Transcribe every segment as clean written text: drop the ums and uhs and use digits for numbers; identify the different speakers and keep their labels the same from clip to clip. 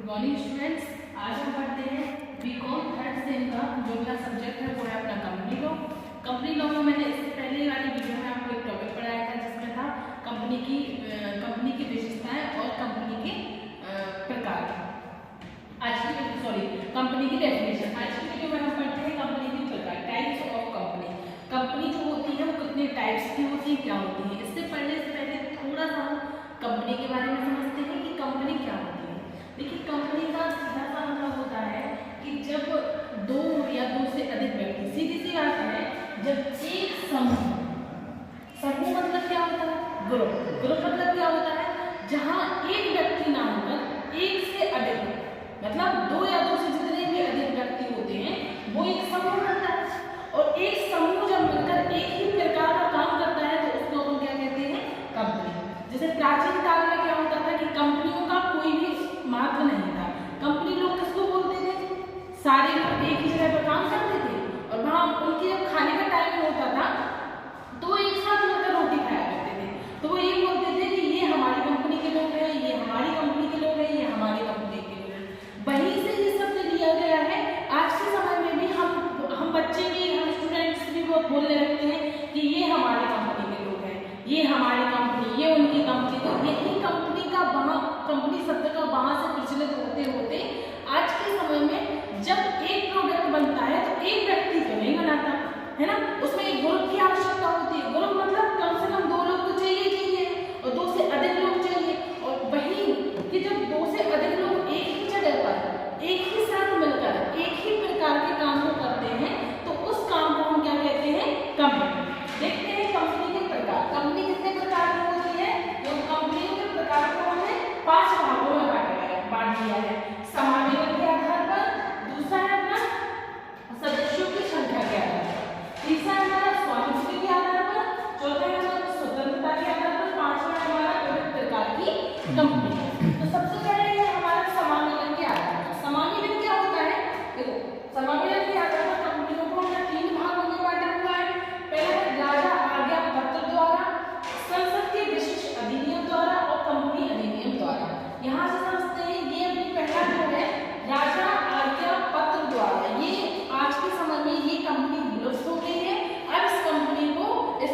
Speaker 1: Good morning students. आज हम पढ़ते हैं बीकॉम थर्ड सेम का जो मेरा सब्जेक्ट है वो है अपना कंपनी लॉ। कंपनी लॉ में मैंने इससे पहले वाली वीडियो में आपको एक टॉपिक पढ़ाया था जिसमें था कंपनी की विशेषताएं और कंपनी के प्रकार। कंपनी की डेफिनेशन। आज की वीडियो में हम पढ़ते हैं कंपनी के प्रकार, टाइप्स ऑफ कंपनी। कंपनी जो होती है वो कितने टाइप्स की होती है, क्या होती है। इससे पढ़ने से पहले थोड़ा सा कंपनी के बारे में समझते हैं कि कंपनी क्या होती है। देखिए, कंपनी का सीधा सा मतलब होता है कि जब दो या दो से अधिक व्यक्ति, सीधी सी बात है, जब एक समूह मतलब क्या होता है, ग्रुप मतलब क्या होता है, जहां एक व्यक्ति ना होकर एक से अधिक, मतलब दो या दो से जितने भी अधिक व्यक्ति होते हैं वो एक समूह बनता है। और एक समूह जब मिलकर एक ही प्रकार का काम करता है तो उसको हम क्या कहते हैं, कंपनी। जैसे प्राचीन काल में क्या होता था कि कंपनियों का कोई भी महत्व नहीं था। कंपनी लोग किसको बोलते थे, सारे लोग एक ही जगह पर काम करते थे और वहां उनकी जब खाने का टाइम होता था तो एक साथ मिलकर रोटी खाया करते थे। तो वो ये बोलते थे कि ये हमारी कंपनी के लोग हैं, ये हमारी कंपनी के लोग हैं, ये हमारी कंपनी के लोग हैं। वहीं से ये सब लिया गया है। आज के समय में भी हम बच्चे भी, हम स्टूडेंट्स भी बहुत बोलने लगते हैं कि ये हमारी कंपनी के लोग हैं, ये हमारी कंपनी, ये उनकी कंपनी। तो यही कंपनी का वहां, कंपनी शब्द का वहां से प्रचलित होते होते आज के समय में जब एक प्रोडक्ट बनता है तो एक व्यक्ति तो नहीं बनाता है ना, उसमें एक ग्रुप की आवश्यकता होती है। ग्रुप मतलब कम से कम 2 लोग तो चाहिए और 2 से अधिक लोग चाहिए। और वही कि जब 2 से अधिक लोग एक ही जगह पर एक ही साथ मिलकर एक ही प्रकार के काम को करते हैं तो उस काम को हम क्या कहते हैं, कंपनी। देखते हैं कंपनी के प्रकार। कंपनी कितने प्रकार की होती है, तो कंपनियों के प्रकार को हमने 5 भागों में बांट दिया है। समावेशन के आधार पर, दूसरा है अपना सदस्यों की संख्या के आधार पर, तीसरा है हमारा स्वामित्व के आधार पर, चौथा है हमारा स्वतंत्रता के आधार पर, पांचवा है हमारा विविध प्रकार की कंपनी। तो सबसे पहले है हमारा समावेशन के आधार पर। समावेशन क्या होता है, देखो समावेशन के आधार पर कंपनियों को हमने 3 भागों में बांटा हुआ है। पहला है राजा आज्ञा पत्र द्वारा, संसद के विशिष्ट अधिनियम द्वारा और कंपनी अधिनियम द्वारा। यहाँ से समझते हैं ये अभी पहला जो है राजा आज्ञा पत्र द्वारा, ये आज के समय में ये कंपनी विलुप्त हो गई है। अब इस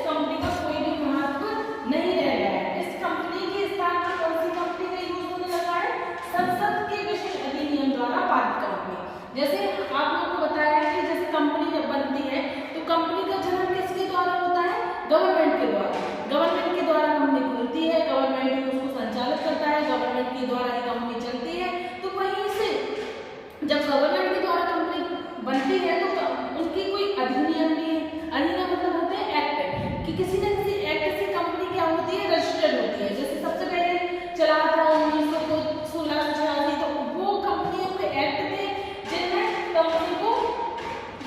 Speaker 1: कंपनी का कोई भी महत्व नहीं रह गया है। इस कंपनी के स्थान पर कौन सी कंपनी का यूज होने लगा है, संसद के विशिष्ट अधिनियम द्वारा पारित कंपनी। जैसे आप लोगों को बताया कि जैसे कंपनी जब बनती है तो कंपनी का जन्म किसके द्वारा होता है, गवर्नमेंट के द्वारा। गवर्नमेंट के द्वारा कंपनी खुलती है, गवर्नमेंट ही उसको संचालित करता है, गवर्नमेंट के द्वारा ही कंपनी चलती है। तो वहीं से जब गवर्नमेंट के द्वारा कंपनी बनती है तो उनकी कोई अधिनियम भी है। अधिनियम मतलब होते हैं एक्ट, कि किसी न किसी एक्ट से कंपनी क्या होती है, रजिस्टर्ड होती है। जैसे सबसे पहले चला था 1916 तो वो कंपनियों के एक्ट थे जिनमें कंपनी को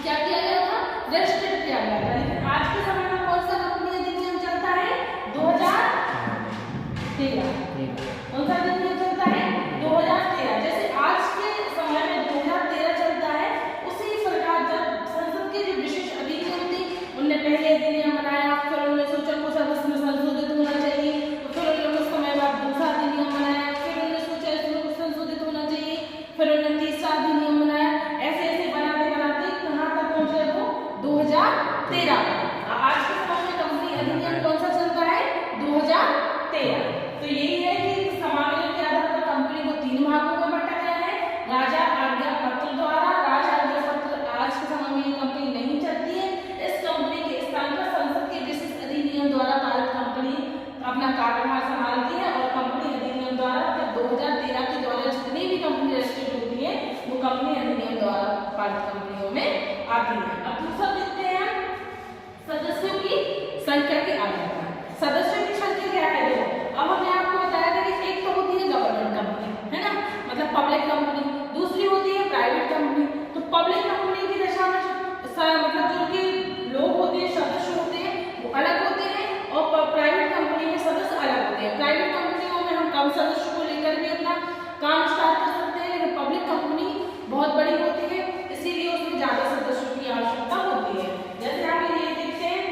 Speaker 1: क्या किया गया था, रजिस्टर्ड किया गया था। लेकिन आज के समय में कौन सा कंपनी अधिनियम चलता है, 2013। कौन सा अधिनियम चलता है, 2013। जैसे आज के समय में 2013 चलता है, उसी प्रकार जब संसद के जो विशेष अधिनियम थे उनने पहले अधिनियम बनाया, फिर उन्होंने सोचा कुछ अब इसमें संशोधित होना चाहिए, फिर उन्होंने कुछ समय बाद दूसरा अधिनियम बनाया, फिर उन्होंने सोचा इसमें कुछ संशोधित होना चाहिए, फिर उन्होंने तीसरा अधिनियम बनाया। ऐसे ऐसे बनाते बनाते कहाँ तक पहुंचे वो, 2013। आज के समय में कंपनी अधिनियम कौन सा चलता है, 2013। तो यही है कि समावेशन के आधार पर कंपनी को 3 भागों में बांटा गया है। राजा आज्ञा पत्र द्वारा, राजा आज्ञा पत्र आज के समय में ये कंपनी नहीं चलती है। इस कंपनी के स्थान पर संसद के विशिष्ट अधिनियम द्वारा पारित कंपनी अपना कार्यभार संभालती है और कंपनी अधिनियम द्वारा 2013 के द्वारा जितनी भी कंपनी रजिस्टर्ड होती है वो कंपनी अधिनियम द्वारा पारित कंपनियों में आती है। अब दूसरा देखते हैं सदस्यों की संख्या के आधार पर। सदस्यों की संख्या क्या है, देखो अब हमने आपको बताया था कि एक तो होती है गवर्नमेंट कंपनी, है ना, मतलब पब्लिक कंपनी, दूसरी होती है प्राइवेट कंपनी। तो पब्लिक कंपनी की दशा में मतलब जो कि लोग होते हैं, सदस्य होते हैं वो अलग होते हैं और प्राइवेट कंपनी में सदस्य अलग होते हैं। प्राइवेट कंपनियों में हम कम सदस्यों को लेकर भी अपना काम स्टार्ट कर सकते हैं, लेकिन पब्लिक कंपनी बहुत बड़ी होती है इसीलिए उसमें ज्यादा सदस्यों की आवश्यकता होती है। जैसे आप ये देखते हैं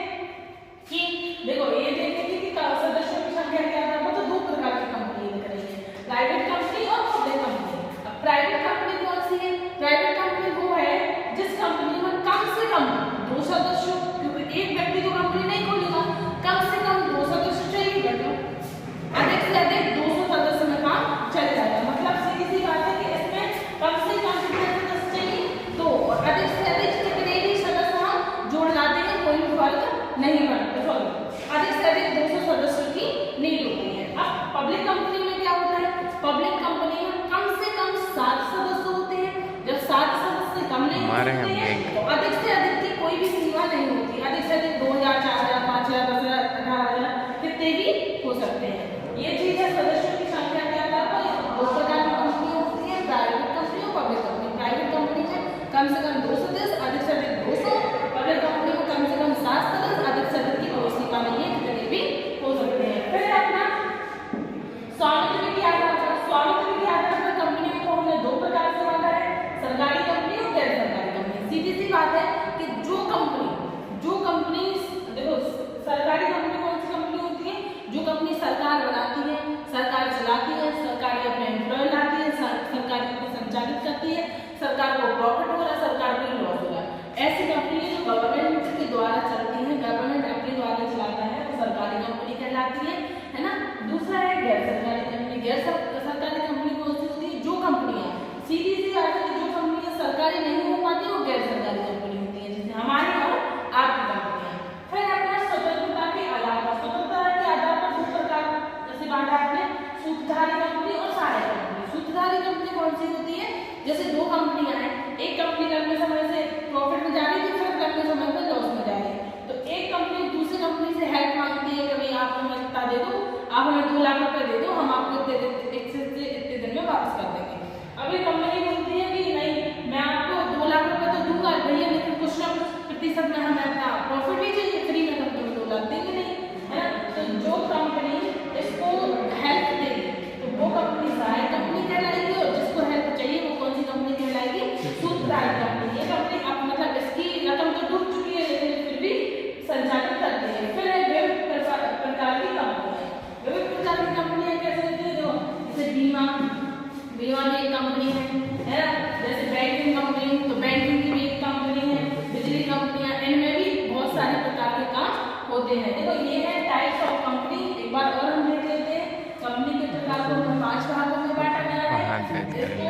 Speaker 1: कि देखो ये देखेंगे कि सदस्यों की संख्या के आधार पर तो 2 प्रकार की कंपनी करेंगे, प्राइवेट कंपनी और पब्लिक कंपनी। अब
Speaker 2: रहे हैं
Speaker 1: सकते
Speaker 2: हम
Speaker 1: हैं, तो अधिक से अधिक की कोई भी सीमा नहीं होती, अधिक से अधिक 2000, 4000, 5000, 10000, 18000 कितने भी हो सकते हैं। ये चीज है सदस्यों की संख्या के आधार पर। दो प्रकार की कंपनी होती है, प्राइवेट कंपनी और पब्लिक कंपनी। प्राइवेट कंपनी में कम से कम 2 सदस्य, अधिक से अधिक 200। पब्लिक कंपनी में कम से कम 7 सदस्य, अधिक से अधिक की कोई सीमा नहीं है, कितने भी हो सकते हैं। फिर अपना स्वामित्व के आधार पर, स्वामित्व के आधार पर कंपनियों को हमने 2 प्रकार से बांटा है, सरकारी कंपनी और गैर सरकारी कंपनी। सीधी सी बात है कि जो कंपनी देखो, सरकारी कंपनी कौन सी कंपनी होती है? जो कंपनी सरकार बनाती है, सरकार चलाती है, सरकारी अपने एम्प्लॉय लाती है, सरकार को संचालित करती है, सरकार को प्रॉफिट हो रहा है, सरकार को लॉस हो रहा है, ऐसी कंपनी जो गवर्नमेंट के द्वारा चलती है, गवर्नमेंट अपने द्वारा चलाता है, वो सरकारी कंपनी कहलाती है ना। दूसरा है गैर सरकारी कंपनी। गैर सरकारी कंपनी कौन सी होती है? जो कंपनियां सीधी सी बात है कि जो कंपनियां सरकारी नहीं हो पाती वो गैर सरकारी कंपनी होती है, जैसे हमारी और आपकी कंपनियां। फिर अपना स्वतंत्रता के आधार पर, स्वतंत्रता के आधार पर 2 प्रकार जैसे बांटा आपने, सूत्रधारी कंपनी और सहायक कंपनी। सूत्रधारी कंपनी कौन सी होती है? जैसे 2 कंपनियां हैं, एक कंपनी लंबे समय से प्रॉफिट में जा रही है, दूसरी लंबे समय में लॉस में जा रही है, तो एक कंपनी दूसरी कंपनी से हेल्प मांगती है कि भाई आप हमें इतना दे दो, आप हमें 2 लाख रुपए दे दो, हम आपको इतने दिन में वापस कर देंगे। अभी कंपनी बोलती है कि नहीं, मैं आपको 2 लाख रुपए तो दूंगा भैया, लेकिन कुछ ना कुछ प्रतिशत में हमें अपना प्रॉफिट भी चाहिए, फ्री में हम तुम्हें 2 लाख देंगे नहीं, है ना। तो जो कंपनी इसको हेल्प देगी तो वो कंपनी सहायक कंपनी कहलाएगी, और जिसको हेल्प चाहिए वो कौन सी कंपनी कहलाएगी? सूत्रधारी कंपनी। ये कंपनी अब मतलब इसकी रकम तो डूब चुकी है, लेकिन फिर भी संचालित करती है। फिर है विविध प्रकार की कंपनियां। विविध प्रकार की कंपनियां कैसे होती है? जो जैसे बीमा भी एक कंपनी है ना, जैसे बैंकिंग कंपनी, तो बैंकिंग की भी एक कंपनी है, बिजली कंपनियां, इनमें भी बहुत सारे प्रकार के काम होते हैं। देखो ये है टाइप्स ऑफ कंपनी। एक बार और हम देख लेते हैं, कंपनी के प्रकार को 5 भागों में बांटा गया है, जिसको